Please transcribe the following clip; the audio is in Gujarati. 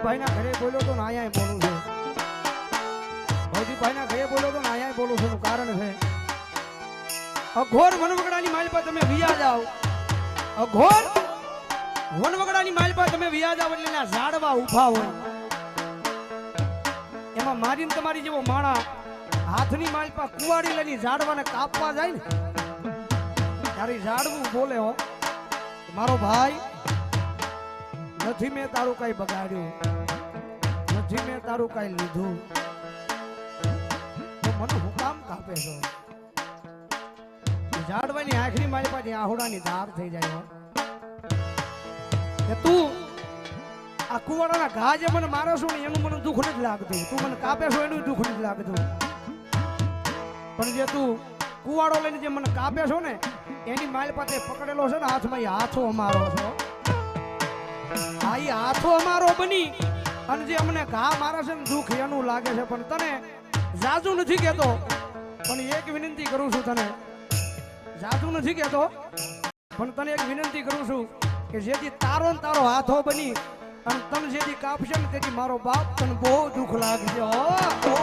ભાઈ ના ઘરે બોલ્યો તો ને આયા બોલું છું ભાઈ ના ઘરે બોલ્યો તો ને આયા બોલું છું નું કારણ છે અઘોર વનવગડાની માલ પર તમે વિયા જાઓ અઘોર વનવગડાની માલ પર તમે વિયા જાઓ એટલે ના ઝાડવા ઊભા હોય એમાં મારીને તમારી જેવો માણા હાથની માલ પર કુવાડી લઈને ઝાડવાને કાપવા જાય ને ત્યારે ઝાડવું બોલે હો મારો ભાઈ નથી મેં તારું કઈ બગાડ્યું નથી મેં તારું કઈ લીધું તો મને હું કામ કાપે છો ઝાડવાની આખરી મારી પાસે આહોડાની ધાર થઈ જાય હો કે તું આ કુવાડાના ઘા જે મને મારો છો ને એનું મને દુઃખ નથી લાગતું તું મને કાપે છો એનું દુઃખ નથી લાગતું પણ જે તું કુવાડો લઈને જે મને કાપે છો ને એની માલ પાસે પકડેલો છે ને હાથમાં એ હાથો અમારો છો આ એ હાથો અમારો બની અને જે અમને ઘા મારે છે ને દુઃખ એનું લાગે છે પણ તને જાજુ નથી કહેતો પણ એક વિનંતી કરું છું તને જાજુ નથી કહેતો પણ તને એક વિનંતી કરું છું કે જેથી તારો ને તારો હાથો બની અને તને જેથી કાપશે ને તેથી મારો બાપ તને બહુ દુઃખ લાગશે હો